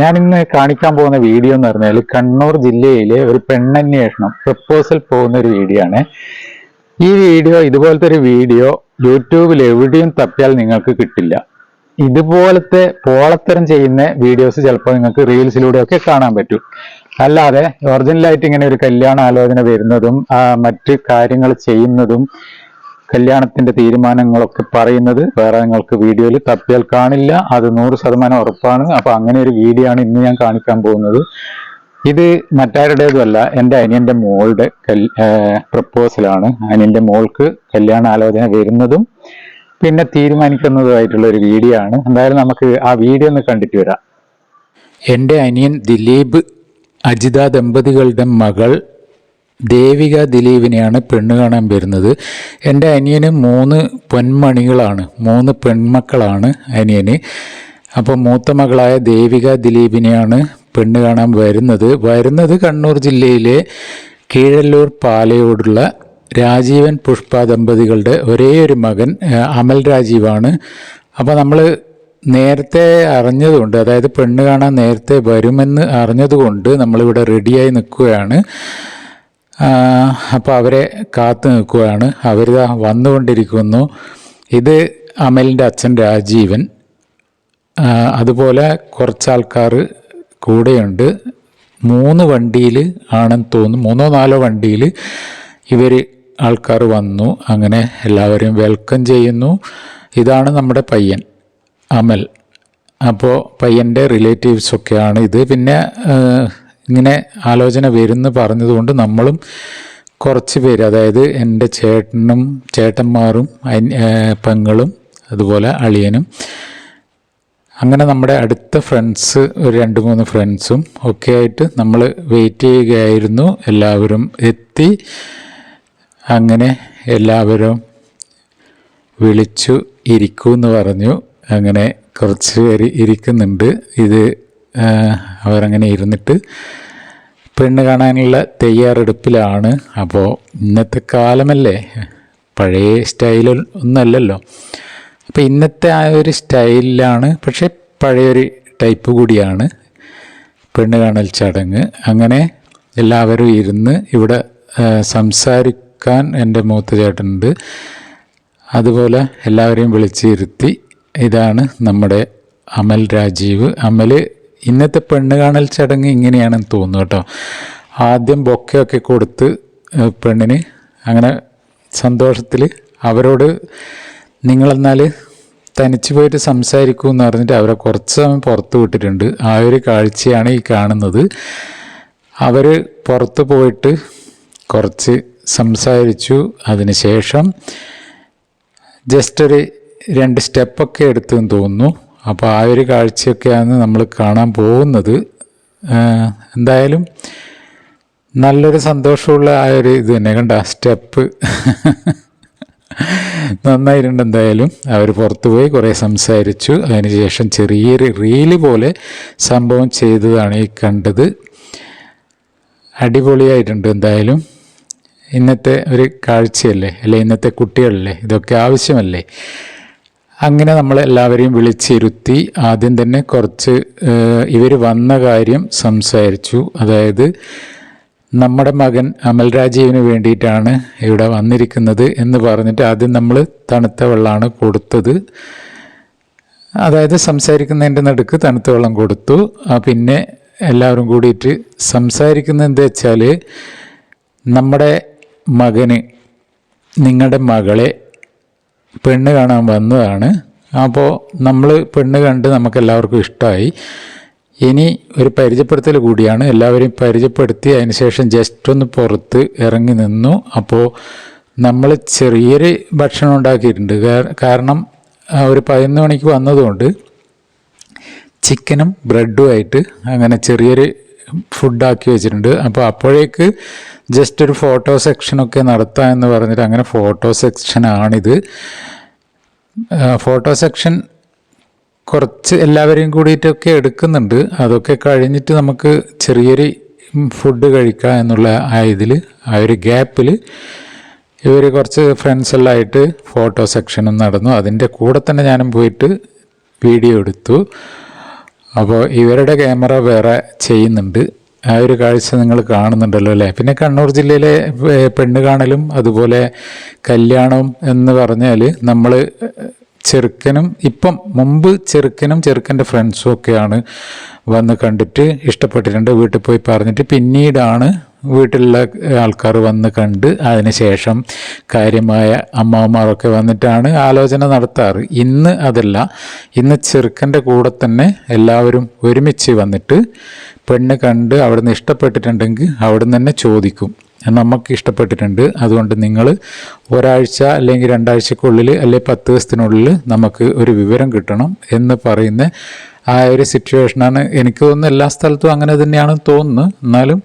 ഞാനിന്ന് കാണിക്കാൻ പോകുന്ന വീഡിയോ എന്ന് പറഞ്ഞാൽ കണ്ണൂർ ജില്ലയിലെ ഒരു പെണ്ണന്വേഷണം പ്രപ്പോസൽ പോകുന്ന ഒരു വീഡിയോ ആണ്. ഈ വീഡിയോ ഇതുപോലത്തെ ഒരു വീഡിയോ യൂട്യൂബിൽ എവിടെയും തപ്പിയാൽ നിങ്ങൾക്ക് കിട്ടില്ല. ഇതുപോലത്തെ പോളത്തരം ചെയ്യുന്ന വീഡിയോസ് ചിലപ്പോൾ നിങ്ങൾക്ക് റീൽസിലൂടെയൊക്കെ കാണാൻ പറ്റും. അല്ലാതെ ഒറിജിനലായിട്ട് ഇങ്ങനെ ഒരു കല്യാണ ആലോചന വരുന്നതും മറ്റ് കാര്യങ്ങൾ ചെയ്യുന്നതും കല്യാണത്തിന്റെ തീരുമാനങ്ങളൊക്കെ പറയുന്നത് വേറെ നിങ്ങൾക്ക് വീഡിയോയിൽ തപ്പിയാൽ കാണില്ല. അത് 100% ഉറപ്പാണ്. അപ്പൊ അങ്ങനെ ഒരു വീഡിയോ ആണ് ഇന്ന് ഞാൻ കാണിക്കാൻ പോകുന്നത്. ഇത് മറ്റാരുടേതുമല്ല, എൻ്റെ അനിയന്റെ മോളുടെ പ്രപ്പോസലാണ്. അനിയന്റെ മോൾക്ക് കല്യാണ ആലോചന വരുന്നതും പിന്നെ തീരുമാനിക്കുന്നതുമായിട്ടുള്ള ഒരു വീഡിയോ ആണ്. എന്തായാലും നമുക്ക് ആ വീഡിയോ ഒന്ന് കണ്ടിട്ട് വരാം. എൻ്റെ അനിയൻ ദിലീപ് അജിത ദമ്പതികളുടെ മകൾ ദേവിക ദിലീപിനെയാണ് പെണ്ണ് കാണാൻ വരുന്നത്. എൻ്റെ അനിയന് 3 പൊന്മണികളാണ്, 3 പെൺമക്കളാണ് അനിയന്. അപ്പോൾ മൂത്ത മകളായ ദേവിക ദിലീപിനെയാണ് പെണ്ണ് കാണാൻ വരുന്നത് കണ്ണൂർ ജില്ലയിലെ കീഴല്ലൂർ പാലയോടുള്ള രാജീവൻ പുഷ്പ ദമ്പതികളുടെ ഒരേ ഒരു മകൻ അമൽ രാജീവാണ്. അപ്പോൾ നമ്മൾ നേരത്തെ അറിഞ്ഞതുകൊണ്ട്, അതായത് പെണ്ണ് കാണാൻ നേരത്തെ വരുമെന്ന് അറിഞ്ഞതുകൊണ്ട് നമ്മളിവിടെ റെഡിയായി നിൽക്കുകയാണ്. അപ്പോൾ അവരെ കാത്തു നിൽക്കുകയാണ്. അവർ വന്നുകൊണ്ടിരിക്കുന്നു. ഇത് അമലിൻ്റെ അച്ഛൻ രാജീവൻ, അതുപോലെ കുറച്ചാൾക്കാർ കൂടെയുണ്ട്. 3 വണ്ടിയിൽ ആണെന്ന് തോന്നുന്നു, 3-4 വണ്ടിയിൽ ആൾക്കാർ വന്നു. അങ്ങനെ എല്ലാവരെയും വെൽക്കം ചെയ്യുന്നു. ഇതാണ് നമ്മുടെ പയ്യൻ അമൽ. അപ്പോൾ പയ്യൻ്റെ റിലേറ്റീവ്സൊക്കെയാണ് ഇത്. പിന്നെ ഇങ്ങനെ ആലോചന വരുമെന്ന് പറഞ്ഞതുകൊണ്ട് നമ്മളും കുറച്ച് പേര്, അതായത് എൻ്റെ ചേട്ടന്മാരും പെങ്ങളും അതുപോലെ അളിയനും, അങ്ങനെ നമ്മുടെ അടുത്ത ഫ്രണ്ട്സ് ഒരു 2-3 ഫ്രണ്ട്സും ഒക്കെ ആയിട്ട് നമ്മൾ വെയിറ്റ് ചെയ്യുകയായിരുന്നു. എല്ലാവരും എത്തി. അങ്ങനെ എല്ലാവരും വിളിച്ചു ഇരിക്കുമെന്ന് പറഞ്ഞു. അങ്ങനെ കുറച്ച് പേര് ഇരിക്കുന്നുണ്ട്. അവരങ്ങനെ ഇരുന്നിട്ട് പെണ്ണ് കാണാനുള്ള തയ്യാറെടുപ്പിലാണ്. അപ്പോൾ ഇന്നത്തെ കാലമല്ലേ, പഴയ സ്റ്റൈൽ ഒന്നല്ലല്ലോ. അപ്പോൾ ഇന്നത്തെ ആ ഒരു സ്റ്റൈലിലാണ്, പക്ഷെ പഴയൊരു ടൈപ്പ് കൂടിയാണ് പെണ്ണ് കാണൽ ചടങ്ങ്. അങ്ങനെ എല്ലാവരും ഇരുന്ന് ഇവിടെ സംസാരിക്കാൻ എൻ്റെ മൂത്ത ചേട്ടനുണ്ട്. അതുപോലെ എല്ലാവരെയും വിളിച്ചിരുത്തി. ഇതാണ് നമ്മുടെ അമൽ രാജീവ്. അമൽ ഇന്നത്തെ പെണ്ണ് കാണൽ ചടങ്ങ് ഇങ്ങനെയാണെന്ന് തോന്നുന്നു കേട്ടോ. ആദ്യം ബൊക്കെയൊക്കെ കൊടുത്ത് പെണ്ണിന്, അങ്ങനെ സന്തോഷത്തിൽ അവരോട് നിങ്ങളെന്നാൽ തനിച്ച് പോയിട്ട് സംസാരിക്കൂ എന്ന് പറഞ്ഞിട്ട് അവരെ കുറച്ച് സമയം പുറത്ത് വിട്ടിട്ടുണ്ട്. ആ ഒരു കാഴ്ചയാണ് ഈ കാണുന്നത്. അവർ പുറത്ത് പോയിട്ട് കുറച്ച് സംസാരിച്ചു. അതിനുശേഷം ജസ്റ്റ് ഒരു 2 സ്റ്റെപ്പൊക്കെ എടുത്തെന്ന് തോന്നുന്നു. അപ്പോൾ ആ ഒരു കാഴ്ചയൊക്കെയാണ് നമ്മൾ കാണാൻ പോകുന്നത്. എന്തായാലും നല്ലൊരു സന്തോഷമുള്ള ആ ഒരു ഇത് തന്നെ കണ്ട സ്റ്റെപ്പ് നന്നായിട്ടുണ്ട്. എന്തായാലും അവർ പുറത്തു പോയി കുറേ സംസാരിച്ചു. അതിനുശേഷം ചെറിയൊരു റീല് പോലെ സംഭവം ചെയ്തതാണ് ഈ കണ്ടത്. അടിപൊളിയായിട്ടുണ്ട്. എന്തായാലും ഇന്നത്തെ ഒരു കാഴ്ചയല്ലേ, അല്ലെ ഇന്നത്തെ കുട്ടികളല്ലേ, ഇതൊക്കെ ആവശ്യമല്ലേ. അങ്ങനെ നമ്മൾ എല്ലാവരെയും വിളിച്ചിരുത്തി. ആദ്യം തന്നെ കുറച്ച് ഇവർ വന്ന കാര്യം സംസാരിച്ചു. അതായത് നമ്മുടെ മകൻ അമൽ രാജീവിന് വേണ്ടിയിട്ടാണ് ഇവിടെ വന്നിരിക്കുന്നത് എന്ന് പറഞ്ഞിട്ട് ആദ്യം നമ്മൾ തണുത്ത വെള്ളമാണ് കൊടുത്തത്. അതായത് സംസാരിക്കുന്നതിൻ്റെ നടുക്ക് തണുത്ത വെള്ളം കൊടുത്തു. പിന്നെ എല്ലാവരും കൂടിയിട്ട് സംസാരിക്കുന്നത് എന്താ വെച്ചാൽ, നമ്മുടെ മകന് നിങ്ങളുടെ മകളെ പെണ്ണ് കാണാൻ വന്നതാണ്. അപ്പോൾ നമ്മൾ പെണ്ണ് കണ്ട് നമുക്കെല്ലാവർക്കും ഇഷ്ടമായി. ഇനി ഒരു പരിചയപ്പെടുത്തൽ കൂടിയാണ്. എല്ലാവരെയും പരിചയപ്പെടുത്തി അതിനുശേഷം ജസ്റ്റ് ഒന്ന് പുറത്ത് ഇറങ്ങി നിന്നു. അപ്പോൾ നമ്മൾ ചെറിയൊരു ഭക്ഷണം ഉണ്ടാക്കിയിട്ടുണ്ട്. കാരണം ഒരു 11 മണിക്ക് വന്നതുകൊണ്ട് ചിക്കനും ബ്രെഡുമായിട്ട് അങ്ങനെ ചെറിയൊരു ഫുഡാക്കി വെച്ചിട്ടുണ്ട്. അപ്പോൾ അപ്പോഴേക്ക് ജസ്റ്റ് ഒരു ഫോട്ടോ സെക്ഷനൊക്കെ നടത്താം എന്ന് പറഞ്ഞിട്ട് അങ്ങനെ ഫോട്ടോ സെക്ഷനാണിത്. ഫോട്ടോ സെക്ഷൻ കുറച്ച് എല്ലാവരെയും കൂടിയിട്ടൊക്കെ എടുക്കുന്നുണ്ട്. അതൊക്കെ കഴിഞ്ഞിട്ട് നമുക്ക് ചെറിയൊരു ഫുഡ് കഴിക്കാം എന്നുള്ള ആ ഒരു ഗ്യാപ്പിൽ ഇവർ കുറച്ച് ഫ്രണ്ട്സെല്ലാം ആയിട്ട് ഫോട്ടോ സെക്ഷനും നടന്നു. അതിൻ്റെ കൂടെ തന്നെ ഞാനും പോയിട്ട് വീഡിയോ എടുത്തു. അപ്പോൾ ഇവരുടെ ക്യാമറ വേറെ ചെയ്യുന്നുണ്ട്. ആ ഒരു കാഴ്ച നിങ്ങൾ കാണുന്നുണ്ടല്ലോ അല്ലേ. പിന്നെ കണ്ണൂർ ജില്ലയിലെ പെണ്ണ് കാണലും അതുപോലെ കല്യാണം എന്ന് പറഞ്ഞാൽ നമ്മൾ ചെറുക്കനും മുമ്പ് ചെറുക്കൻ്റെ ഫ്രണ്ട്സും ഒക്കെയാണ് വന്ന് കണ്ടിട്ട് ഇഷ്ടപ്പെട്ടിട്ടുണ്ട്, വീട്ടിൽ പോയി പറഞ്ഞിട്ട് പിന്നീടാണ് വീട്ടിലുള്ള ആൾക്കാർ വന്ന് കണ്ട് അതിന് ശേഷം കാര്യമായ അമ്മാവന്മാരൊക്കെ വന്നിട്ടാണ് ആലോചന നടത്താറ്. ഇന്ന് അതല്ല, ഇന്ന് ചെറുക്കൻ്റെ കൂടെ തന്നെ എല്ലാവരും ഒരുമിച്ച് വന്നിട്ട് പെണ്ണ് കണ്ട് അവിടുന്ന് ഇഷ്ടപ്പെട്ടിട്ടുണ്ടെങ്കിൽ അവിടുന്ന് തന്നെ ചോദിക്കും, നമുക്ക് ഇഷ്ടപ്പെട്ടിട്ടുണ്ട്, അതുകൊണ്ട് നിങ്ങൾ ഒരാഴ്ച അല്ലെങ്കിൽ 2 ആഴ്ചക്കുള്ളിൽ അല്ലെങ്കിൽ 10 ദിവസത്തിനുള്ളിൽ നമുക്ക് ഒരു വിവരം കിട്ടണം എന്ന് പറയുന്ന ആ ഒരു സിറ്റുവേഷനാണ്. എനിക്ക് തോന്നുന്നു എല്ലാ സ്ഥലത്തും അങ്ങനെ തന്നെയാണെന്ന് തോന്നുന്നു. എന്നാലും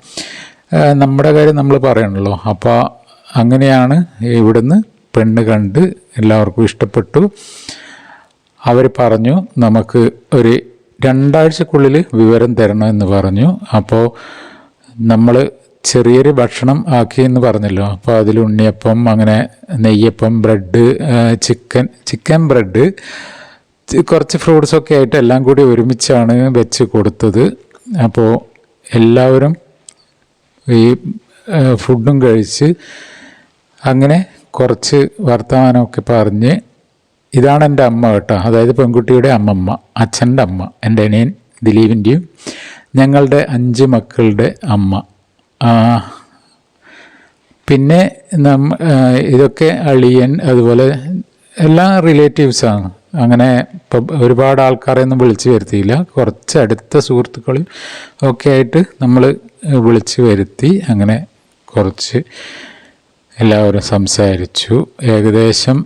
നമ്മുടെ കാര്യം നമ്മൾ പറയണല്ലോ. അപ്പോൾ അങ്ങനെയാണ് ഇവിടുന്ന് പെണ്ണ് കണ്ട് എല്ലാവർക്കും ഇഷ്ടപ്പെട്ടു. അവർ പറഞ്ഞു നമുക്ക് ഒരു 2 ആഴ്ചക്കുള്ളിൽ വിവരം തരണമെന്ന് പറഞ്ഞു. അപ്പോൾ നമ്മൾ ചെറിയൊരു ഭക്ഷണം ആക്കിയെന്ന് പറഞ്ഞല്ലോ. അപ്പോൾ അതിൽ ഉണ്ണിയപ്പം, അങ്ങനെ നെയ്യപ്പം, ബ്രെഡ്, ചിക്കൻ ബ്രെഡ്, കുറച്ച് ഫ്രൂട്ട്സൊക്കെ ആയിട്ട് എല്ലാം കൂടി ഒരുമിച്ചാണ് വെച്ച് കൊടുത്തത്. അപ്പോൾ എല്ലാവരും ഈ ഫുഡും കഴിച്ച് അങ്ങനെ കുറച്ച് വർത്തമാനമൊക്കെ പറഞ്ഞ്, ഇതാണ് എൻ്റെ അമ്മ കേട്ടോ, അതായത് പെൺകുട്ടിയുടെ അമ്മമ്മ, അച്ഛൻ്റെ അമ്മ, എൻ്റെ അനിയൻ ദിലീപിൻ്റെയും ഞങ്ങളുടെ 5 മക്കളുടെ അമ്മ. പിന്നെ ഇതൊക്കെ അളിയൻ, അതുപോലെ എല്ലാ റിലേറ്റീവ്സാണ്. അങ്ങനെ ഇപ്പം ഒരുപാട് ആൾക്കാരെയൊന്നും വിളിച്ചു വരുത്തിയില്ല, കുറച്ച് അടുത്ത സുഹൃത്തുക്കളും ഒക്കെ ആയിട്ട് നമ്മൾ വിളിച്ചു വരുത്തി. അങ്ങനെ കുറച്ച് എല്ലാവരും സംസാരിച്ചു. ഏകദേശം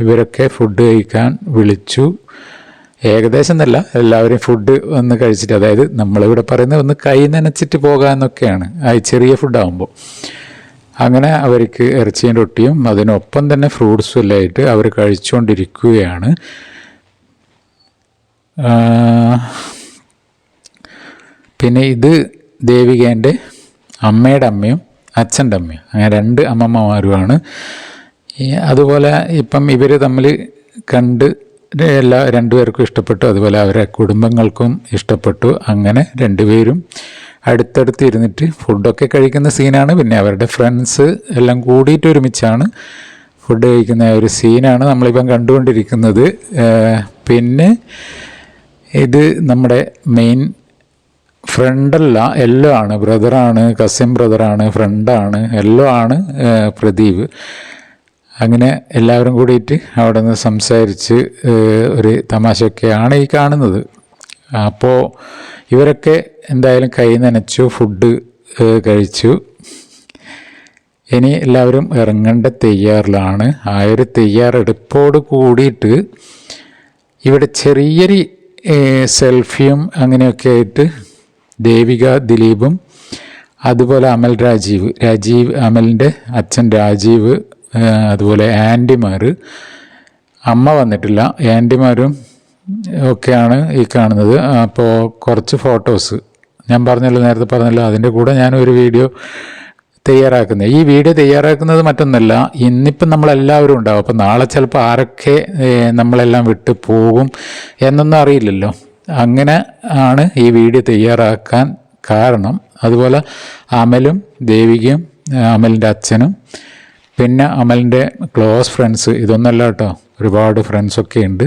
ഇവരൊക്കെ ഫുഡ് കഴിക്കാൻ വിളിച്ചു. ഏകദേശം എന്നല്ല, എല്ലാവരും ഫുഡ് ഒന്ന് കഴിച്ചിട്ട്, അതായത് നമ്മളിവിടെ പറയുന്നത് ഒന്ന് കൈ നനച്ചിട്ട് പോകാമെന്നൊക്കെയാണ് ചെറിയ ഫുഡാകുമ്പോൾ. അങ്ങനെ അവർക്ക് ഇറച്ചിയും റൊട്ടിയും അതിനൊപ്പം തന്നെ ഫ്രൂട്ട്സും എല്ലാം ആയിട്ട് അവർ കഴിച്ചുകൊണ്ടിരിക്കുകയാണ്. പിന്നെ ഇത് ദേവികേൻ്റെ അമ്മയുടെ അമ്മയും അച്ഛൻ്റെ അമ്മയും, അങ്ങനെ 2 അമ്മമ്മമാരുമാണ്. അതുപോലെ ഇപ്പം ഇവർ തമ്മിൽ കണ്ട് 2 പേർക്കും ഇഷ്ടപ്പെട്ടു, അതുപോലെ അവരുടെ കുടുംബങ്ങൾക്കും ഇഷ്ടപ്പെട്ടു. അങ്ങനെ 2 പേരും അടുത്തടുത്ത് ഇരുന്നിട്ട് ഫുഡൊക്കെ കഴിക്കുന്ന സീനാണ്. പിന്നെ അവരുടെ ഫ്രണ്ട്സ് എല്ലാം കൂടിയിട്ട് ഒരുമിച്ചാണ് ഫുഡ് കഴിക്കുന്ന ഒരു സീനാണ് നമ്മളിപ്പം കണ്ടുകൊണ്ടിരിക്കുന്നത്. പിന്നെ ഇത് നമ്മുടെ മെയിൻ ഫ്രണ്ടല്ല, എല്ലാം ആണ്, ബ്രദറാണ്, കസിൻ ബ്രദറാണ്, ഫ്രണ്ടാണ്, എല്ലാം ആണ് പ്രദീപ്. അങ്ങനെ എല്ലാവരും കൂടിയിട്ട് അവിടെ നിന്ന് സംസാരിച്ച് ഒരു തമാശയൊക്കെയാണ് ഈ കാണുന്നത്. അപ്പോൾ ഇവരൊക്കെ എന്തായാലും കൈ നനച്ചു, ഫുഡ് കഴിച്ചു. ഇനി എല്ലാവരും ഇറങ്ങേണ്ട തയ്യാറിലാണ്. ആ ഒരു തയ്യാറെടുപ്പോട് കൂടിയിട്ട് ഇവിടെ ചെറിയൊരു സെൽഫിയും അങ്ങനെയൊക്കെ ആയിട്ട് ദേവിക, ദിലീപും, അതുപോലെ അമലിൻ്റെ അച്ഛൻ രാജീവ്, അതുപോലെ ആൻറ്റിമാർ, അമ്മ വന്നിട്ടില്ല, ആൻറ്റിമാരും ഒക്കെയാണ് ഈ കാണുന്നത്. അപ്പോൾ കുറച്ച് ഫോട്ടോസ് ഞാൻ നേരത്തെ പറഞ്ഞല്ലോ, അതിൻ്റെ കൂടെ ഞാനൊരു വീഡിയോ തയ്യാറാക്കുന്നത്. ഈ വീഡിയോ തയ്യാറാക്കുന്നത് മറ്റൊന്നല്ല, ഇന്നിപ്പം നമ്മളെല്ലാവരും ഉണ്ടാവും. അപ്പോൾ നാളെ ചിലപ്പോൾ ആരൊക്കെ നമ്മളെല്ലാം വിട്ട് പോകും എന്നൊന്നും അറിയില്ലല്ലോ. അങ്ങനെ ആണ് ഈ വീഡിയോ തയ്യാറാക്കാൻ കാരണം. അതുപോലെ അമലും ദേവികയും അമലിൻ്റെ അച്ഛനും പിന്നെ അമലിൻ്റെ ക്ലോസ് ഫ്രണ്ട്സ്, ഇതൊന്നല്ല കേട്ടോ, ഒരുപാട് ഫ്രണ്ട്സൊക്കെ ഉണ്ട്.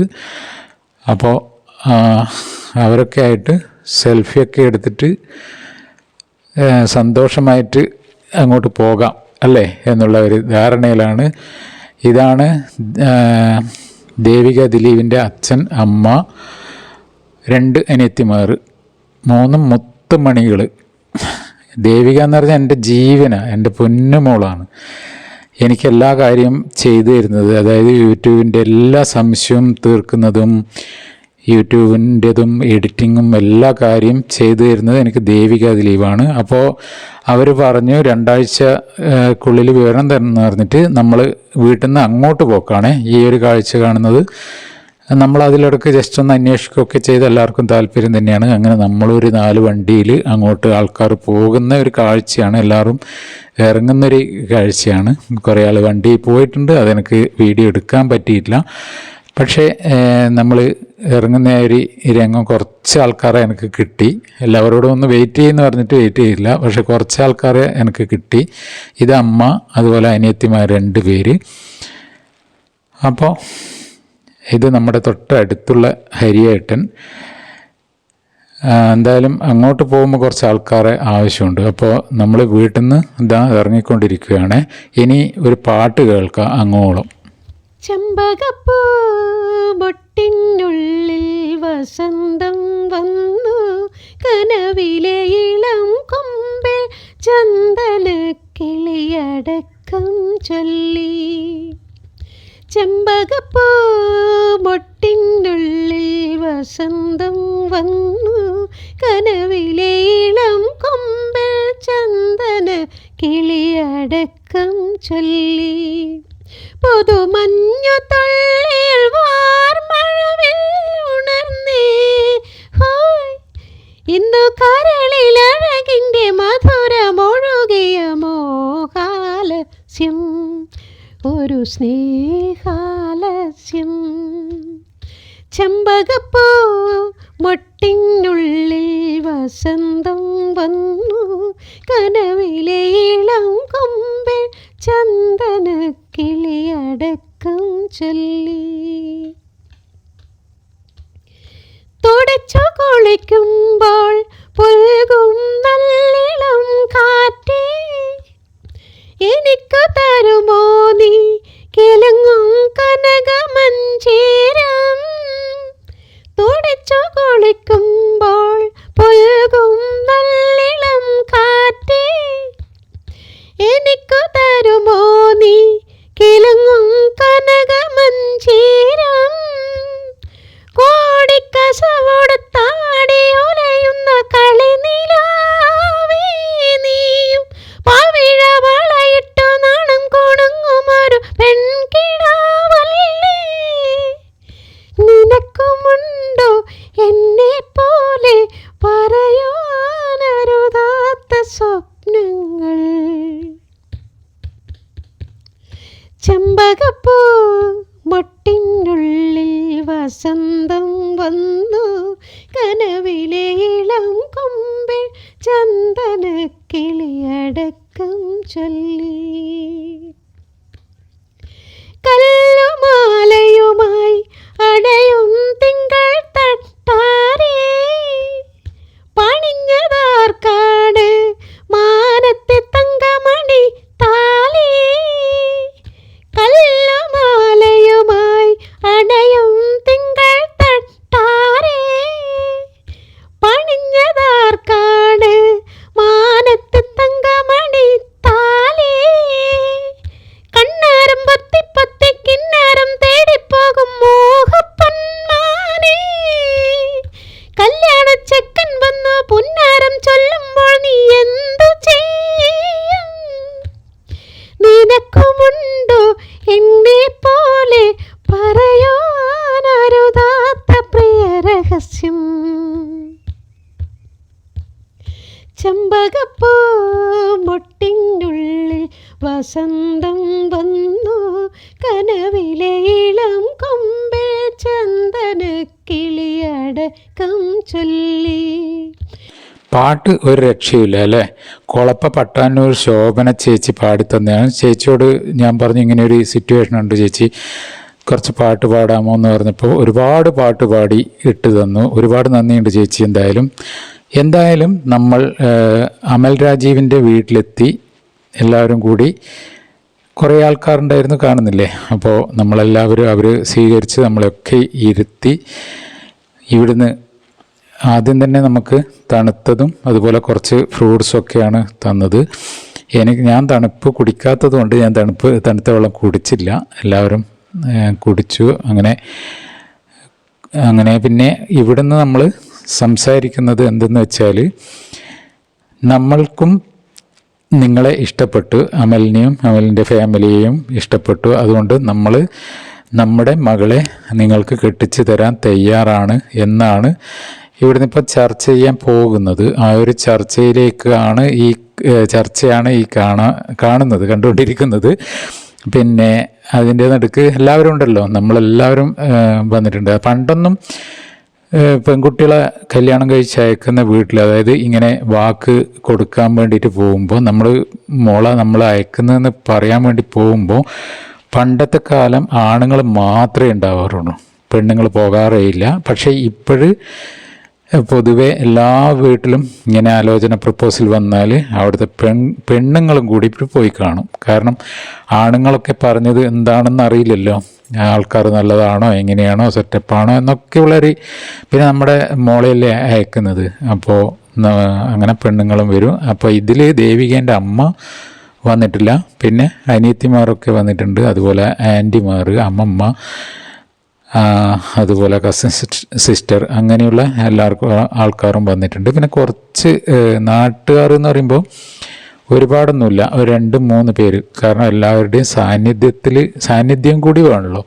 അപ്പോൾ അവരൊക്കെ ആയിട്ട് സെൽഫിയൊക്കെ എടുത്തിട്ട് സന്തോഷമായിട്ട് അങ്ങോട്ട് പോകാം അല്ലേ എന്നുള്ള ഒരു ധാരണയിലാണ്. ഇതാണ് ദേവിക ദിലീപിൻ്റെ അച്ഛൻ, അമ്മ, 2 അനിയത്തിമാർ, 3 മുത്തുമണികൾ. ദേവിക എന്ന് പറഞ്ഞാൽ എൻ്റെ ജീവനാണ്, എൻ്റെ പൊന്നുമോളാണ്. എനിക്കെല്ലാ കാര്യം ചെയ്തു തരുന്നത്, അതായത് യൂട്യൂബിൻ്റെ എല്ലാ സംശയവും തീർക്കുന്നതും യൂട്യൂബിൻ്റെതും എഡിറ്റിങ്ങും എല്ലാ കാര്യം ചെയ്തു തരുന്നത് എനിക്ക് ദേവിക ദിലീപാണ്. അപ്പോൾ അവർ പറഞ്ഞു 2 ആഴ്ചക്കുള്ളിൽ വിവരം തരണം പറഞ്ഞിട്ട് നമ്മൾ വീട്ടിൽ നിന്ന് അങ്ങോട്ട് പോക്കാണ് ഈ ഒരു കാഴ്ച കാണുന്നത്. നമ്മൾ അതിലിടക്ക് ജസ്റ്റ് ഒന്ന് അന്വേഷിക്കുകയൊക്കെ ചെയ്ത് എല്ലാവർക്കും താല്പര്യം തന്നെയാണ്. അങ്ങനെ നമ്മളൊരു 4 വണ്ടിയിൽ അങ്ങോട്ട് ആൾക്കാർ പോകുന്ന ഒരു കാഴ്ചയാണ്, എല്ലാവരും ഇറങ്ങുന്നൊരു കാഴ്ചയാണ്. കുറേ ആൾ വണ്ടിയിൽ പോയിട്ടുണ്ട്, അതെനിക്ക് വീഡിയോ എടുക്കാൻ പറ്റിയിട്ടില്ല. പക്ഷേ നമ്മൾ ഇറങ്ങുന്ന ഒരു രംഗം കുറച്ച് ആൾക്കാരെ എനിക്ക് കിട്ടി. എല്ലാവരോടും ഒന്ന് വെയിറ്റ് ചെയ്യുമെന്ന് പറഞ്ഞിട്ട് വെയിറ്റ് ചെയ്തില്ല, പക്ഷെ കുറച്ച് ആൾക്കാരെ എനിക്ക് കിട്ടി. ഇത് അമ്മ, അതുപോലെ അനിയത്തിമാർ 2 പേര്. അപ്പോൾ ഇത് നമ്മുടെ തൊട്ടടുത്തുള്ള ഹരിയേട്ടൻ. എന്തായാലും അങ്ങോട്ട് പോകുമ്പോൾ കുറച്ച് ആൾക്കാരെ ആവശ്യമുണ്ട്. അപ്പോൾ നമ്മൾ വീട്ടിൽ നിന്ന് ഇറങ്ങിക്കൊണ്ടിരിക്കുകയാണ്. ഇനി ഒരു പാട്ട് കേൾക്കാം അങ്ങോളം. ചെമ്പകപ്പൂ ബൊട്ടിനുള്ളിൽ വസന്തം വന്നു, കനവിലെ ഇളം കൊമ്പിൽ ചന്ദന കിളിയടക്കം ചൊല്ലി. ചെമ്പകപ്പൂ ബൊട്ടിനുള്ളിൽ വസന്തം വന്നു, കനവിലെ ഇളം കൊമ്പിൽ ചന്ദന കിളിയടക്കം ചൊല്ലി. പുതുമഞ്ഞു തള്ളിൽ വാർമഴവിൽ ഉണർന്നേ, ഹോയ് ഇന്നു കരളിൽ അഴകിൻ്റെ മധുരമൊഴുകിയ മോഹാലസ്യം, ഒരു സ്നേഹാലസ്യം. ചെമ്പകപ്പൂ മൊട്ടിനുള്ളിൽ വസന്തം വന്നു, കനവിലെ ഇളം കൊമ്പിൽ ചന്ദന കിളിയടക്കം ചൊല്ലി. തുടച്ചു കുളിക്കുമ്പോൾ പുൽകും നല്ലിളം കാറ്റേ, എനിക്കു തരുമോ നീ കിലുങ്ങും കനകമഞ്ചേരം. തുടച്ചു കുളിക്കുമ്പോൾ പുൽകും നല്ലിളം കാറ്റേ, എനിക്കു തരുമോ നീ കിലുങ്ങും കനകമഞ്ചേരം. കോടിക്കസവൊടുത്താടി ഒലയുന്ന കളിനിലാവേ, നീയും പവിഴ വളയിട്ടു നാണം കൊടുങ്ങുമൊരു പെൺകിടാവല്ലേ. നിനക്കുമുണ്ടോ എന്നെ പോലെ പറയാനരുതാത്ത സ്വപ്നങ്ങൾ? ചെമ്പകപ്പൂ മൊട്ടിനുള്ളിൽ വസന്തം വന്നു, കനവിലെ ഇളം കൊമ്പിൽ ചന്ദന കിളിയടക്കം ചൊല്ലി. കല്ലുമാലയുമായി അടയും തിങ്കൾ തട്ടാരേ, പണിഞ്ഞതാർക്കാട് മാനത്തെ തങ്കമണി താലി. കല്ലുമാലയുമായി അടയും തിങ്കൾ തട്ടാരേ, പണിഞ്ഞതാർക്കാട് മാനത്തെ തങ്കമണി താലി. കണ്ണാരം പൊത്തി പൊത്തി കിന്നാരം തേടിപ്പോകും മോഹപ്പൊന്മാനേ, കല്യാണച്ചെക്കൻ വന്നു പുന്നാരം ചൊല്ലുമ്പോൾ നീ എന്തു ചെയ്യും? നിനക്കുമുണ്ടോ എന്നെ പോലെ പറയാനരുതാത്ത പ്രിയ രഹസ്യം? ചെമ്പകപ്പൂ മൊട്ടിനുള്ളിൽ വസന്തം വന്നു, കനവിലെ ഇളം കൊമ്പിൽ ചന്ദന കിളിയടക്കം ചൊല്ലി. പാട്ട് ഒരു രക്ഷയില്ല അല്ലേ. കൊളപ്പ പട്ടാന്നൂർ ശോഭന ചേച്ചി പാടിത്തന്നെയാണ്. ചേച്ചിയോട് ഞാൻ പറഞ്ഞു ഇങ്ങനെ ഒരു സിറ്റുവേഷൻ ഉണ്ട് ചേച്ചി, കുറച്ച് പാട്ട് പാടാമോ എന്ന് പറഞ്ഞപ്പോൾ ഒരുപാട് പാട്ട് പാടി ഇട്ട് തന്നു. ഒരുപാട് നന്ദിയുണ്ട് ചേച്ചി. എന്തായാലും നമ്മൾ അമൽ രാജീവിൻ്റെ വീട്ടിലെത്തി. എല്ലാവരും കൂടി കുറേ ആൾക്കാരുണ്ടായിരുന്നു, കാണുന്നില്ലേ. അപ്പോൾ നമ്മളെല്ലാവരും അവർ സ്വീകരിച്ച് നമ്മളൊക്കെ ഇരുത്തി. ഇവിടുന്ന് ആദ്യം തന്നെ നമുക്ക് തണുത്തതും അതുപോലെ കുറച്ച് ഫ്രൂട്ട്സൊക്കെയാണ് തന്നത്. ഞാൻ തണുപ്പ് കുടിക്കാത്തത് കൊണ്ട് ഞാൻ തണുത്ത വെള്ളം കുടിച്ചില്ല. എല്ലാവരും കുടിച്ചു. അങ്ങനെ പിന്നെ ഇവിടുന്ന് നമ്മൾ സംസാരിക്കുന്നത് എന്തെന്ന് വെച്ചാൽ, നമ്മൾക്കും നിങ്ങളെ ഇഷ്ടപ്പെട്ടു, അമലിനെയും അമലിൻ്റെ ഫാമിലിയെയും ഇഷ്ടപ്പെട്ടു. അതുകൊണ്ട് നമ്മൾ നമ്മുടെ മകളെ നിങ്ങൾക്ക് കെട്ടിച്ചു തരാൻ തയ്യാറാണ് എന്നാണ് ഇവിടുന്ന് ഇപ്പോൾ ചർച്ച ചെയ്യാൻ പോകുന്നത്. ആ ഒരു ചർച്ചയാണ് ഈ കണ്ടുകൊണ്ടിരിക്കുന്നത്. പിന്നെ അതിൻ്റെ നടുക്ക് എല്ലാവരും ഉണ്ടല്ലോ, നമ്മളെല്ലാവരും വന്നിട്ടുണ്ട്. പണ്ടൊന്നും പെൺകുട്ടികളെ കല്യാണം കഴിച്ച് അയക്കുന്ന വീട്ടിൽ, അതായത് ഇങ്ങനെ വാക്ക് കൊടുക്കാൻ വേണ്ടിയിട്ട് പോകുമ്പോൾ നമ്മൾ അയക്കുന്നതെന്ന് പറയാൻ വേണ്ടി പോകുമ്പോൾ പണ്ടത്തെ കാലം ആണുങ്ങൾ മാത്രമേ ഉണ്ടാവാറുള്ളൂ, പെണ്ണുങ്ങൾ പോകാറേയില്ല. പക്ഷേ ഇപ്പോഴ് പൊതുവെ എല്ലാ വീട്ടിലും ഇങ്ങനെ ആലോചന പ്രപ്പോസൽ വന്നാൽ അവിടുത്തെ പെണ്ണുങ്ങളും കൂടി പോയി കാണും. കാരണം ആണുങ്ങളൊക്കെ പറഞ്ഞത് എന്താണെന്ന് അറിയില്ലല്ലോ, ആൾക്കാർ നല്ലതാണോ എങ്ങനെയാണോ സെറ്റപ്പാണോ എന്നൊക്കെയുള്ളൊരു, പിന്നെ നമ്മുടെ മോളെയല്ലേ അയക്കുന്നത്, അപ്പോൾ അങ്ങനെ പെണ്ണുങ്ങളും വരും. അപ്പോൾ ഇതിൽ ദേവികേൻ്റെ അമ്മ വന്നിട്ടില്ല, പിന്നെ അനിയത്തിമാരൊക്കെ വന്നിട്ടുണ്ട്, അതുപോലെ ആൻറ്റിമാർ, അമ്മമ്മ, അതുപോലെ കസിൻ സിസ്റ്റർ, അങ്ങനെയുള്ള ആൾക്കാരും വന്നിട്ടുണ്ട്. പിന്നെ കുറച്ച് നാട്ടുകാർ എന്ന് പറയുമ്പോൾ ഒരുപാടൊന്നുമില്ല, ഒരു 2-3 പേര്. കാരണം എല്ലാവരുടെയും സാന്നിധ്യം കൂടി വേണമല്ലോ.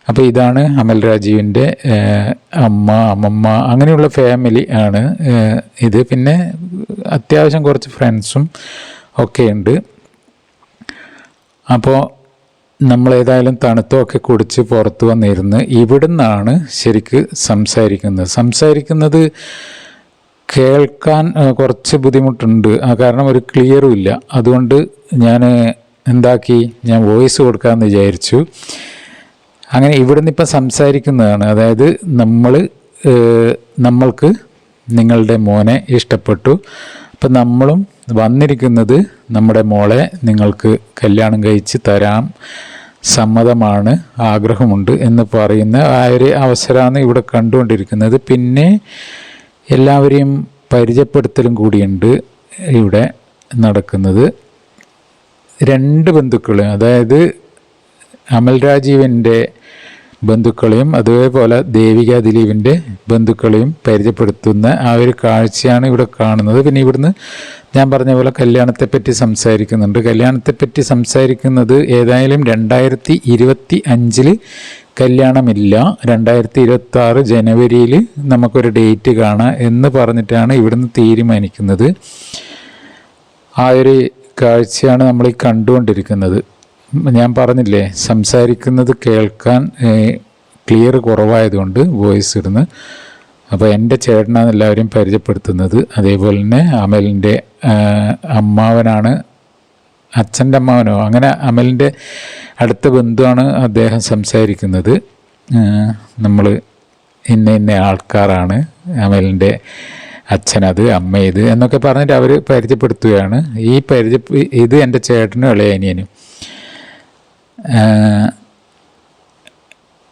അപ്പോൾ ഇതാണ് അമൽ രാജീവിൻ്റെ അമ്മമ്മ, അങ്ങനെയുള്ള ഫാമിലി ആണ് ഇത്. പിന്നെ അത്യാവശ്യം കുറച്ച് ഫ്രണ്ട്സും ഒക്കെ ഉണ്ട്. അപ്പോൾ നമ്മളേതായാലും തണുത്തൊക്കെ കുടിച്ച് പുറത്ത് വന്നിരുന്ന് ഇവിടുന്നാണ് ശരിക്ക് സംസാരിക്കുന്നത് കേൾക്കാൻ കുറച്ച് ബുദ്ധിമുട്ടുണ്ട്. കാരണം ഒരു ക്ലിയറും ഇല്ല. അതുകൊണ്ട് ഞാൻ വോയിസ് കൊടുക്കാമെന്ന് വിചാരിച്ചു. അങ്ങനെ ഇവിടുന്ന് ഇപ്പം സംസാരിക്കുന്നതാണ്. അതായത് നമ്മൾക്ക് നിങ്ങളുടെ മോനെ ഇഷ്ടപ്പെട്ടു, അപ്പം നമ്മളും വന്നിരിക്കുന്നത് നമ്മുടെ മോളെ നിങ്ങൾക്ക് കല്യാണം കഴിച്ച് തരാം, സമ്മതമാണ്, ആഗ്രഹമുണ്ട് എന്ന് പറയുന്ന ആ ഒരു അവസരമാണ് ഇവിടെ കണ്ടുകൊണ്ടിരിക്കുന്നത്. പിന്നെ എല്ലാവരെയും പരിചയപ്പെടുത്തലും കൂടിയുണ്ട് ഇവിടെ നടക്കുന്നത്. 2 ബന്ധുക്കളും, അതായത് അമൽ രാജീവിൻ്റെ ബന്ധുക്കളെയും അതേപോലെ ദേവിക ദിലീപിൻ്റെ ബന്ധുക്കളെയും പരിചയപ്പെടുത്തുന്ന ആ ഒരു കാഴ്ചയാണ് ഇവിടെ കാണുന്നത്. പിന്നെ ഇവിടുന്ന് ഞാൻ പറഞ്ഞ പോലെ കല്യാണത്തെപ്പറ്റി സംസാരിക്കുന്നുണ്ട്. കല്യാണത്തെപ്പറ്റി സംസാരിക്കുന്നത് ഏതായാലും 2025 കല്യാണമില്ല, 2026 ജനുവരിയിൽ നമുക്കൊരു ഡേറ്റ് കാണാം എന്ന് പറഞ്ഞിട്ടാണ് ഇവിടുന്ന് തീരുമാനിക്കുന്നത്. ആ ഒരു കാഴ്ചയാണ് നമ്മൾ ഈ കണ്ടുകൊണ്ടിരിക്കുന്നത്. ഞാൻ പറഞ്ഞില്ലേ, സംസാരിക്കുന്നത് കേൾക്കാൻ ക്ലിയർ കുറവായതുകൊണ്ട് വോയിസ് ഇടുന്നു. അപ്പോൾ എൻ്റെ ചേട്ടനാണ് എല്ലാവരെയും പരിചയപ്പെടുത്തുന്നത്. അതേപോലെ തന്നെ അമലിൻ്റെ അമ്മാവനാണ്, അച്ഛൻ്റെ അമ്മാവനോ അങ്ങനെ അമലിൻ്റെ അടുത്ത ബന്ധുവാണ് അദ്ദേഹം സംസാരിക്കുന്നത്. നമ്മൾ ഇന്ന ആൾക്കാരാണ്, അമലിൻ്റെ അച്ഛനത്, അമ്മ ഇത് എന്നൊക്കെ പറഞ്ഞിട്ട് അവർ പരിചയപ്പെടുത്തുകയാണ്. ഇത് എൻ്റെ ചേട്ടനും ഇളയ അനിയനും.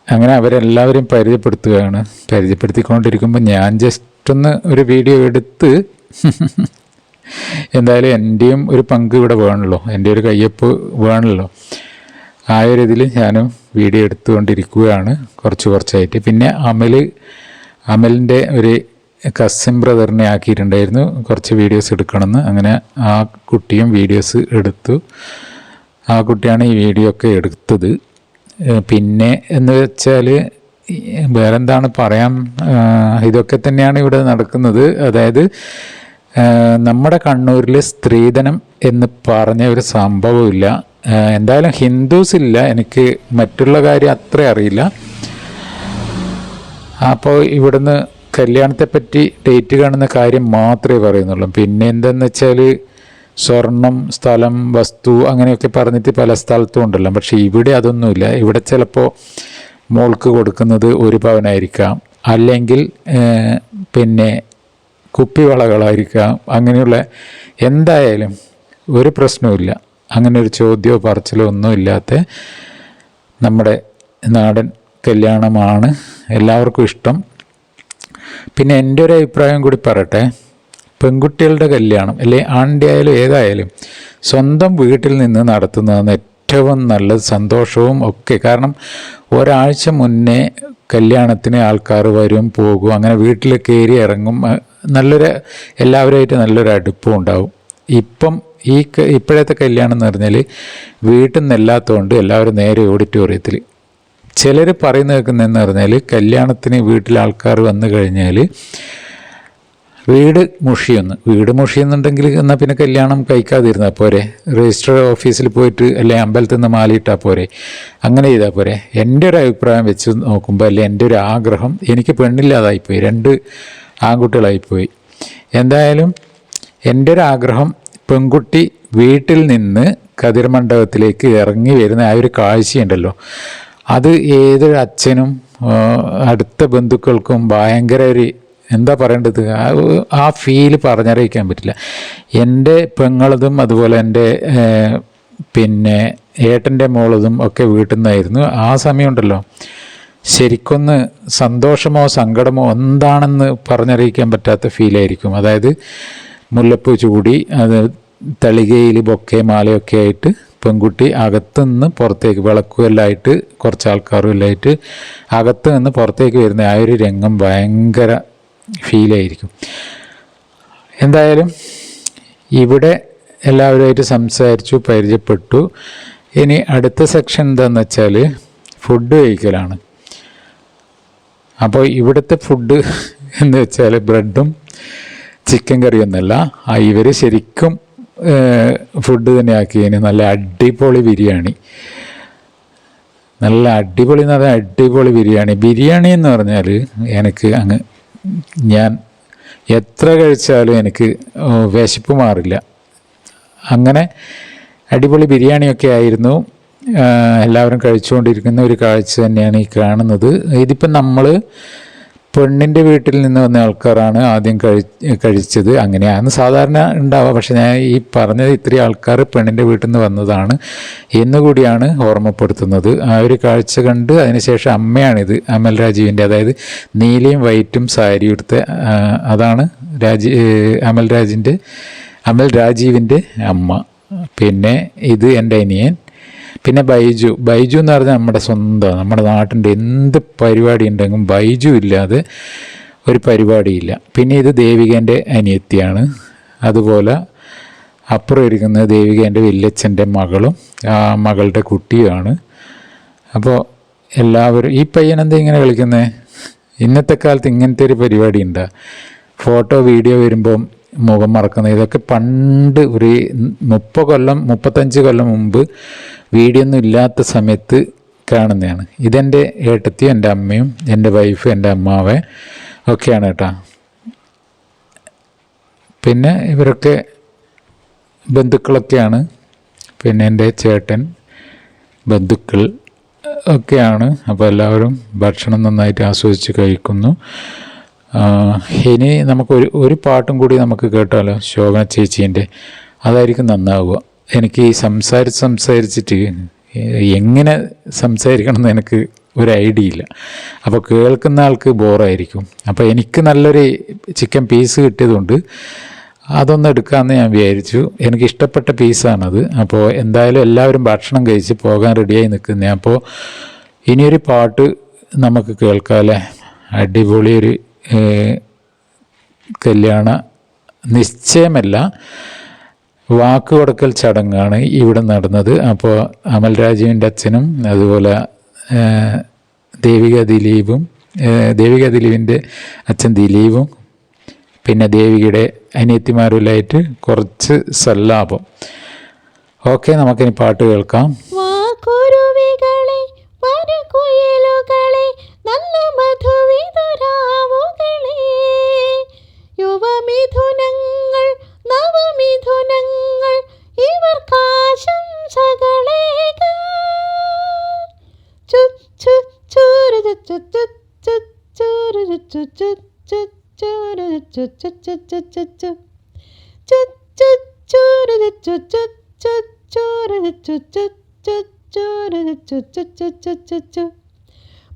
അങ്ങനെ അവരെല്ലാവരും പരിചയപ്പെടുത്തിക്കൊണ്ടിരിക്കുമ്പോൾ ഞാൻ ജസ്റ്റ് ഒരു വീഡിയോ എടുത്ത് എന്തായാലും എൻ്റെയും ഒരു പങ്ക് ഇവിടെ വേണമല്ലോ, എൻ്റെ ഒരു കയ്യൊപ്പ് വേണമല്ലോ. ആ ഒരു ഇതിൽ ഞാനും വീഡിയോ എടുത്തുകൊണ്ടിരിക്കുകയാണ് കുറച്ചായിട്ട്. പിന്നെ അമലിൻ്റെ ഒരു കസിൻ ബ്രദറിനെ ആക്കിയിട്ടുണ്ടായിരുന്നു കുറച്ച് വീഡിയോസ് എടുക്കണമെന്ന്. അങ്ങനെ ആ കുട്ടിയും വീഡിയോസ് എടുത്തു. ആ കുട്ടിയാണ് ഈ വീഡിയോ ഒക്കെ എടുത്തത്. പിന്നെ എന്ന് വെച്ചാൽ വേറെന്താണ് പറയാൻ, ഇതൊക്കെ തന്നെയാണ് ഇവിടെ നടക്കുന്നത്. അതായത് നമ്മുടെ കണ്ണൂരിൽ സ്ത്രീധനം എന്ന് പറഞ്ഞ ഒരു സംഭവമില്ല. എന്തായാലും ഹിന്ദുസ് ഇല്ല, എനിക്ക് മറ്റുള്ള കാര്യം അത്ര അറിയില്ല. അപ്പോൾ ഇവിടുന്ന് കല്യാണത്തെപ്പറ്റി ഡേറ്റ് കാണുന്ന കാര്യം മാത്രമേ പറയുന്നുള്ളൂ. പിന്നെ എന്തെന്ന് വെച്ചാൽ സ്വർണം, സ്ഥലം, വസ്തു അങ്ങനെയൊക്കെ പറഞ്ഞിട്ട് പല സ്ഥലത്തും ഉണ്ടല്ലോ. പക്ഷേ ഇവിടെ അതൊന്നുമില്ല. ഇവിടെ ചിലപ്പോൾ മോൾക്ക് കൊടുക്കുന്നത് 1 പവനായിരിക്കാം, അല്ലെങ്കിൽ പിന്നെ കുപ്പിവളകളായിരിക്കാം. അങ്ങനെയുള്ള എന്തായാലും ഒരു പ്രശ്നവുമില്ല. അങ്ങനെ ഒരു ചോദ്യമോ പറച്ചിലോ ഒന്നും ഇല്ലാത്ത നമ്മുടെ നാടൻ കല്യാണമാണ് എല്ലാവർക്കും ഇഷ്ടം. പിന്നെ എൻ്റെ ഒരു അഭിപ്രായം കൂടി പറയട്ടെ. പെൺകുട്ടികളുടെ കല്യാണം അല്ലെ ആണിൻ്റെ ആയാലും ഏതായാലും സ്വന്തം വീട്ടിൽ നിന്ന് നടത്തുന്നതാണ് ഏറ്റവും നല്ലത്, സന്തോഷവും ഒക്കെ. കാരണം ഒരാഴ്ച മുന്നേ കല്യാണത്തിന് ആൾക്കാർ വരും പോകും, അങ്ങനെ വീട്ടിൽ കയറി ഇറങ്ങും, എല്ലാവരുമായിട്ട് നല്ലൊരു അടുപ്പം ഉണ്ടാവും. ഇപ്പോഴത്തെ കല്യാണം എന്ന് പറഞ്ഞാൽ വീട്ടിൽ നിന്നല്ലാത്തതുകൊണ്ട് എല്ലാവരും നേരെ ഓഡിറ്റോറിയത്തിൽ. ചിലർ പറയുന്ന കേൾക്കുന്നതെന്ന് പറഞ്ഞാൽ കല്യാണത്തിന് വീട്ടിൽ ആൾക്കാർ വന്നു കഴിഞ്ഞാൽ വീട് മുഷിയെന്നുണ്ടെങ്കിൽ എന്നാൽ പിന്നെ കല്യാണം കഴിക്കാതിരുന്നാൽ പോരെ, രജിസ്റ്റർ ഓഫീസിൽ പോയിട്ട് അല്ലെ അമ്പലത്തിൽ നിന്ന് മാലയിട്ടാൽ പോരെ, അങ്ങനെ ചെയ്താൽ പോരെ. എൻ്റെ ഒരു അഭിപ്രായം വെച്ച് നോക്കുമ്പോൾ അല്ലെ എൻ്റെ ഒരു ആഗ്രഹം, എനിക്ക് പെണ്ണില്ലാതായിപ്പോയി, 2 ആൺകുട്ടികളായിപ്പോയി. എന്തായാലും എൻ്റെ ഒരു ആഗ്രഹം പെൺകുട്ടി വീട്ടിൽ നിന്ന് കതിർമണ്ഡപത്തിലേക്ക് ഇറങ്ങി വരുന്ന ആ ഒരു കാഴ്ചയുണ്ടല്ലോ, അത് ഏതൊരു അച്ഛനും അടുത്ത ബന്ധുക്കൾക്കും ഭയങ്കര ഒരു എന്താ പറയേണ്ടത്, ആ ഫീല് പറഞ്ഞറിയിക്കാൻ പറ്റില്ല. എൻ്റെ പെങ്ങളതും അതുപോലെ എൻ്റെ പിന്നെ ഏട്ടൻ്റെ മോളതും ഒക്കെ വീട്ടിൽ നിന്നായിരുന്നു. ആ സമയമുണ്ടല്ലോ ശരിക്കൊന്ന് സന്തോഷമോ സങ്കടമോ എന്താണെന്ന് പറഞ്ഞറിയിക്കാൻ പറ്റാത്ത ഫീലായിരിക്കും. അതായത് മുല്ലപ്പൂ ചൂടി അത് തളികയിൽ ബൊക്കെ മാലയൊക്കെ ആയിട്ട് പെൺകുട്ടി അകത്ത് നിന്ന് പുറത്തേക്ക് വിളക്കുമെല്ലാം ആയിട്ട് കുറച്ച് ആൾക്കാരും എല്ലാം ആയിട്ട് അകത്ത് നിന്ന് പുറത്തേക്ക് വരുന്ന ആ ഒരു രംഗം ഭയങ്കര ഫീലായിരിക്കും. എന്തായാലും ഇവിടെ എല്ലാവരുമായിട്ട് സംസാരിച്ചു, പരിചയപ്പെട്ടു. ഇനി അടുത്ത സെക്ഷൻ എന്താണെന്ന് വെച്ചാൽ ഫുഡ് കഴിക്കലാണ്. അപ്പോൾ ഇവിടുത്തെ ഫുഡ് എന്ന് വെച്ചാൽ ബ്രെഡും ചിക്കൻ കറിയൊന്നുമല്ല, ഇവർ ശരിക്കും ഫുഡ് തന്നെ ആക്കിയതിന് നല്ല അടിപൊളി ബിരിയാണി, നല്ല അടിപൊളി എന്ന് പറഞ്ഞാൽ അടിപൊളി ബിരിയാണി എന്ന് പറഞ്ഞാൽ എനിക്ക് ഞാൻ എത്ര കഴിച്ചാലും എനിക്ക് വിശപ്പ് മാറില്ല. അങ്ങനെ അടിപൊളി ബിരിയാണിയൊക്കെ ആയിരുന്നു. എല്ലാവരും കഴിച്ചുകൊണ്ടിരിക്കുന്ന ഒരു കാഴ്ച തന്നെയാണ് ഈ കാണുന്നത്. ഇതിപ്പം നമ്മൾ പെണ്ണിൻ്റെ വീട്ടിൽ നിന്ന് വന്ന ആൾക്കാരാണ് ആദ്യം കഴിച്ചത്. അങ്ങനെയാണ് സാധാരണ ഉണ്ടാവുക. പക്ഷെ ഞാൻ ഈ പറഞ്ഞത് ഇത്രയും ആൾക്കാർ പെണ്ണിൻ്റെ വീട്ടിൽ നിന്ന് വന്നതാണ് എന്നുകൂടിയാണ് ഓർമ്മപ്പെടുത്തുന്നത്. ആ ഒരു കാഴ്ച കണ്ട് അതിനുശേഷം അമ്മയാണിത്, അമൽ രാജീവിൻ്റെ, അതായത് നീലയും വൈറ്റും സാരി എടുത്ത അതാണ് അമൽ രാജീവിൻ്റെ അമ്മ. പിന്നെ ഇത് എൻ്റെ അനിയൻ. പിന്നെ ബൈജു എന്ന് പറഞ്ഞാൽ നമ്മുടെ സ്വന്തം, നമ്മുടെ നാട്ടിൻ്റെ എന്ത് പരിപാടി ഉണ്ടെങ്കിലും ബൈജു ഇല്ലാതെ ഒരു പരിപാടിയില്ല. പിന്നെ ഇത് ദേവികേൻ്റെ അനിയത്തിയാണ്. അതുപോലെ അപ്പുറം ഇരിക്കുന്നത് ദേവികേൻ്റെ വല്യച്ഛൻ്റെ മകളും ആ മകളുടെ കുട്ടിയുമാണ്. അപ്പോൾ എല്ലാവരും ഈ പയ്യനെന്താ ഇങ്ങനെ കളിക്കുന്നത്? ഇന്നത്തെ കാലത്ത് ഇങ്ങനത്തെ ഒരു പരിപാടി ഉണ്ടോ? ഫോട്ടോ വീഡിയോ വരുമ്പം മുഖം മറക്കുന്നത്. ഇതൊക്കെ പണ്ട് ഒരു 35 കൊല്ലം മുമ്പ് വീഡിയോ ഒന്നും ഇല്ലാത്ത സമയത്ത് കാണുന്നതാണ്. ഇതെൻ്റെ ഏട്ടത്തിയും എൻ്റെ അമ്മയും എൻ്റെ വൈഫ് എൻ്റെ അമ്മാവൻ ഒക്കെയാണ് കേട്ടോ. പിന്നെ ഇവരൊക്കെ ബന്ധുക്കളൊക്കെയാണ്. പിന്നെ എൻ്റെ ചേട്ടൻ ബന്ധുക്കൾ ഒക്കെയാണ്. അപ്പോൾ എല്ലാവരും ഭക്ഷണം നന്നായിട്ട് ആസ്വദിച്ച് കഴിക്കുന്നു. ഇനി നമുക്ക് ഒരു പാട്ടും കൂടി നമുക്ക് കേട്ടാലോ, ശോഭന ചേച്ചീൻ്റെ. അതായിരിക്കും നന്നാവുക. എനിക്ക് ഈ സംസാരിച്ചിട്ട് എങ്ങനെ സംസാരിക്കണം എന്ന് എനിക്ക് ഒരു ഐഡിയ ഇല്ല. അപ്പോൾ കേൾക്കുന്ന ആൾക്ക് ബോറായിരിക്കും. അപ്പോൾ എനിക്ക് നല്ലൊരു ചിക്കൻ പീസ് കിട്ടിയതുകൊണ്ട് അതൊന്ന് എടുക്കാമെന്ന് ഞാൻ വിചാരിച്ചു. എനിക്കിഷ്ടപ്പെട്ട പീസാണത്. അപ്പോൾ എന്തായാലും എല്ലാവരും ഭക്ഷണം കഴിച്ച് പോകാൻ റെഡിയായി നിൽക്കുന്നത്. അപ്പോൾ ഇനിയൊരു പാട്ട് നമുക്ക് കേൾക്കാമല്ലേ? അടിപൊളിയൊരു കല്യാണ നിശ്ചയമല്ല, വാക്ക് കൊടുക്കൽ ചടങ്ങാണ് ഇവിടെ നടന്നത്. അപ്പോൾ അമൽ രാജീവിൻ്റെ അച്ഛനും അതുപോലെ ദേവിക ദിലീപിൻ്റെ അച്ഛൻ ദിലീപും പിന്നെ ദേവികയുടെ അനിയത്തിമാരുമായിട്ട് കുറച്ച് സല്ലാപം. ഓക്കെ, നമുക്കിനി പാട്ട് കേൾക്കാം. നല്ല മധുവിതുരാവുകളെ, യുവമിഥുനങ്ങൾ നവമിഥുനങ്ങൾ ഇവർക്കാശംസകളേക.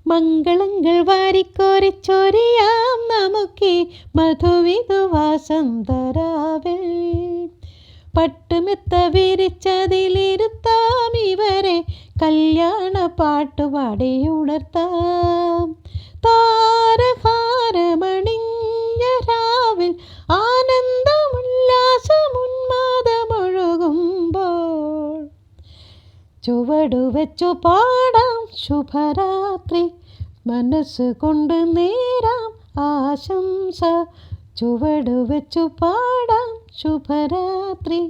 മംഗളങ്ങൾ വാരിക്കോരിച്ചൊരിയാം നമുക്കേ മധുവിധുവാസന്തരാവിൽ. പട്ടുമെത്ത വിരിച്ചതിലിരുത്താം ഇവരെ, കല്യാണ പാട്ടുപാടിയുണർത്താം. താരഹാരമണിഞ്ഞ രാവിൽ ആനന്ദമുല്ലാസമുന്മാദമൊഴുകുമ്പോൾ ചുവടുവെച്ചു പാടാം ശുഭരാത്രി, മനസ്സ് കൊണ്ട് നേരാം ആശംസ ചുവട് വെച്ചു പാടാം ശുഭരാത്രി,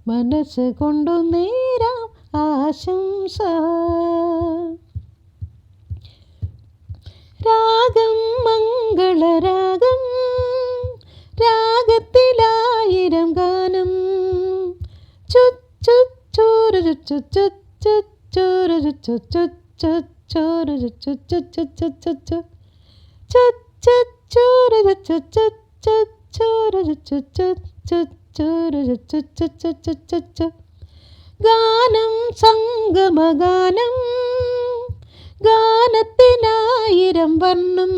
മനസ്സ് കൊണ്ടു നേരാം ആശംസ. രാഗം മംഗളരാഗം, രാഗത്തിലായിരം ഗാനം. ചുച്ചൂരു ചുച്ചു ചുച്ചൂരു ചുച്ചു ചുച്ചൂരു ചുച്ചു ചുച്ചു ചുച്ചൂരു ചുച്ചു ചുച്ചൂരു ചുച്ചു ചുച്ചൂരു ചുച്ചു. ഗാനം സംഗമഗാനം, ഗാനത്തിനായിരം വർണ്ണം.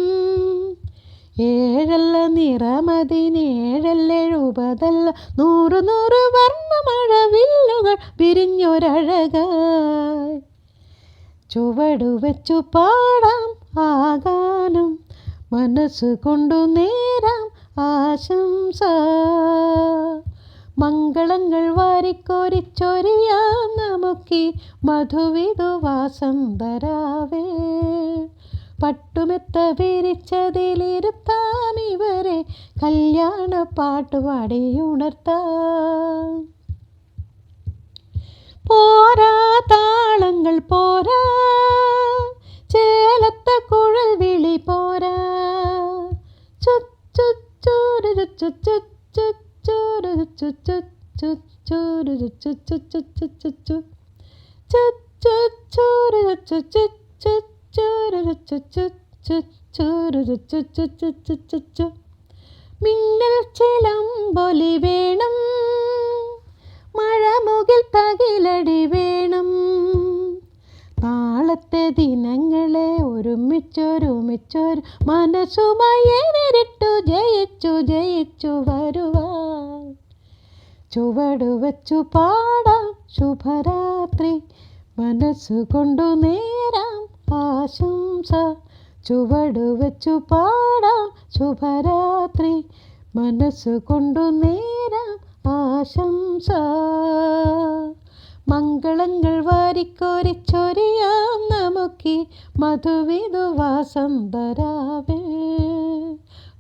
ഏഴല്ല നിറമതിനേഴല്ലെഴുപതല്ല, 100 വർണ്ണമഴവില്ലുകൾ പിരിഞ്ഞൊരഴകായി. ചുവടു വെച്ചു പാടാം ആ ഗാനം, മനസ്സ് കൊണ്ടു നേരാം ആശംസ. മംഗളങ്ങൾ വാരിക്കോരിച്ചൊരിയാം നമുക്കീ മധുവിധുവാസന്തരാവേ. പട്ടുമെത്ത വിരിച്ചതിലിരുത്താം ഇവരെ, കല്യാണ പാട്ടുപാടി ഉണർത്താം. പോരാ താളങ്ങൾ പോരാ, ചേലത്ത കുഴൽ വിളി പോരാ. ചുച്ചൂരു ചുച്ചു ചുച്ചൂരു ചുച്ചു ചുച്ചൂരു ചുച്ചു ചുച്ചു ചുച്ചൂരു ചുച്ചു ചുച്ചൂരു ചുച്ചൂരു ചുച്ചു. മിന്നൽ ചിലമ്പൊലി വേണം, മഴമുകിൽ തകിലടി വേണം. നാളത്തെ ദിനങ്ങളെ ഒരുമിച്ചൊരുമിച്ചൊരു മനസ്സുമായി നേരിട്ടു ജയിച്ചു വരുവാൻ. ചുവട് വെച്ചു പാടാം ശുഭരാത്രി, മനസ്സ് കൊണ്ടു നേരാം ആശംസ. ചുവട് വെച്ചു പാടാം ശുഭരാത്രി, മനസ്സ് കൊണ്ടു നേരാം ആശംസ. മംഗളങ്ങൾ വാരിക്കോരിച്ചൊരിയാം നമുക്കീ മധുവിധുവാസന്തരാവേ.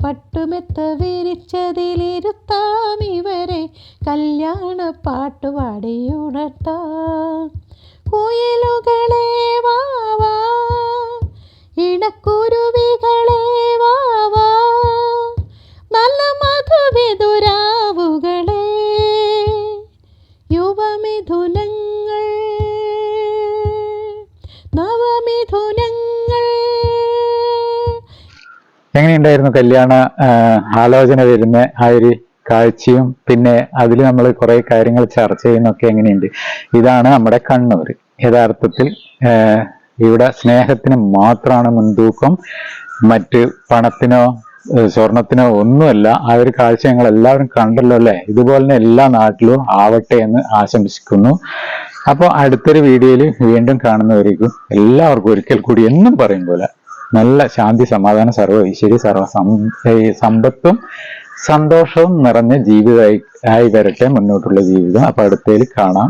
പട്ടുമെത്ത വിരിച്ചതിലിരുത്താം ഇവരെ, കല്യാണ പാട്ടുപാടി ഉണർത്താം. കുയിലുകളെ വാവാ, ഇണക്കുരുവികളെ വാവാ, നല്ല മധുവിധുരാവുകളെ. യുവമിഥുനങ്ങൾ നവമിഥുനങ്ങൾ. എങ്ങനെയുണ്ടായിരുന്നു കല്യാണ ആലോചന വരുന്ന ആ ഒരു കാഴ്ചയും, പിന്നെ അതിൽ നമ്മൾ കുറെ കാര്യങ്ങൾ ചർച്ച ചെയ്യുന്നൊക്കെ എങ്ങനെയുണ്ട്? ഇതാണ് നമ്മുടെ കണ്ണൂർ. യഥാർത്ഥത്തിൽ ഇവിടെ സ്നേഹത്തിന് മാത്രമാണ് മുൻതൂക്കം, മറ്റ് പണത്തിനോ സ്വർണത്തിനോ ഒന്നുമല്ല. ആ ഒരു കാഴ്ച ഞങ്ങൾ എല്ലാവരും കണ്ടല്ലോ അല്ലെ? ഇതുപോലെ തന്നെ എല്ലാ നാട്ടിലും ആവട്ടെ എന്ന് ആശംസിക്കുന്നു. അപ്പോൾ അടുത്തൊരു വീഡിയോയിൽ വീണ്ടും കാണുന്നവരേക്കും എല്ലാവർക്കും ഒരിക്കൽ കൂടി എന്നും പറയും പോലെ നല്ല ശാന്തി, സമാധാനം, സർവ്വ ഐശ്വര്യ, സമ്പത്തും സന്തോഷവും നിറഞ്ഞ ജീവിതമായി വരട്ടെ മുന്നോട്ടുള്ള ജീവിതം. അപ്പൊ അടുത്തതിൽ കാണാം.